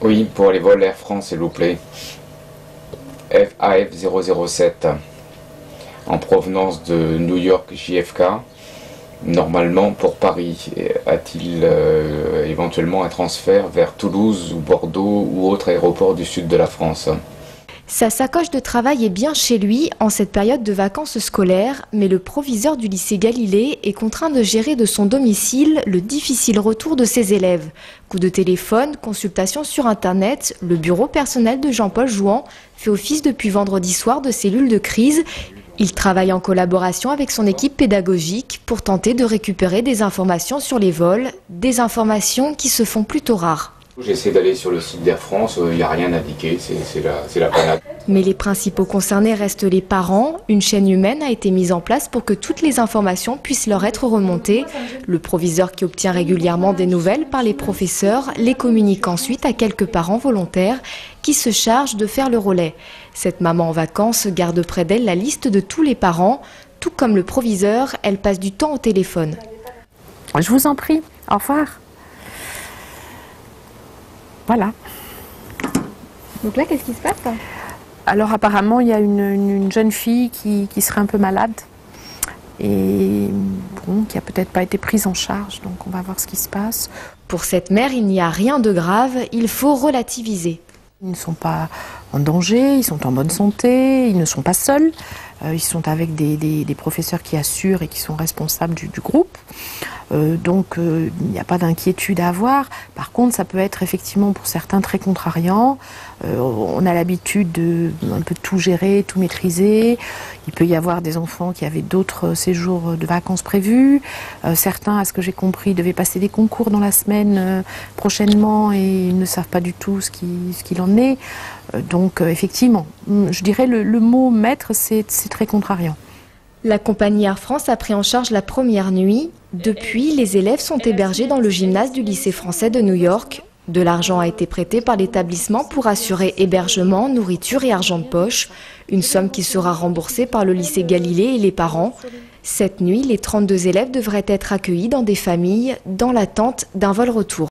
Oui, pour les vols Air France, s'il vous plaît. AF 007 en provenance de New York JFK. Normalement pour Paris. A-t-il éventuellement un transfert vers Toulouse ou Bordeaux ou autre aéroport du sud de la France? Sa sacoche de travail est bien chez lui en cette période de vacances scolaires, mais le proviseur du lycée Galilée est contraint de gérer de son domicile le difficile retour de ses élèves. Coup de téléphone, consultation sur Internet, le bureau personnel de Jean-Paul Jouan fait office depuis vendredi soir de cellule de crise. Il travaille en collaboration avec son équipe pédagogique pour tenter de récupérer des informations sur les vols, des informations qui se font plutôt rares. J'essaie d'aller sur le site d'Air France, il n'y a rien indiqué, c'est la panade. Mais les principaux concernés restent les parents. Une chaîne humaine a été mise en place pour que toutes les informations puissent leur être remontées. Le proviseur qui obtient régulièrement des nouvelles par les professeurs les communique ensuite à quelques parents volontaires qui se chargent de faire le relais. Cette maman en vacances garde près d'elle la liste de tous les parents. Tout comme le proviseur, elle passe du temps au téléphone. Je vous en prie, au revoir. Voilà. Donc là, qu'est-ce qui se passe là? Alors apparemment, il y a une jeune fille qui serait un peu malade et bon, qui a peut-être pas été prise en charge, donc on va voir ce qui se passe. Pour cette mère, il n'y a rien de grave, il faut relativiser. Ils ne sont pas en danger, ils sont en bonne santé, ils ne sont pas seuls, ils sont avec des professeurs qui assurent et qui sont responsables du groupe. Donc il n'y a pas d'inquiétude à avoir. Par contre, ça peut être effectivement pour certains très contrariant. On a l'habitude de un peu tout gérer, tout maîtriser. Il peut y avoir des enfants qui avaient d'autres séjours de vacances prévus. Certains, à ce que j'ai compris, devaient passer des concours dans la semaine prochainement et ils ne savent pas du tout ce qu'il en est. Donc effectivement, je dirais le mot maître, c'est très contrariant. La compagnie Air France a pris en charge la première nuit. Depuis, les élèves sont hébergés dans le gymnase du lycée français de New York. De l'argent a été prêté par l'établissement pour assurer hébergement, nourriture et argent de poche. Une somme qui sera remboursée par le lycée Galilée et les parents. Cette nuit, les 32 élèves devraient être accueillis dans des familles dans l'attente d'un vol retour.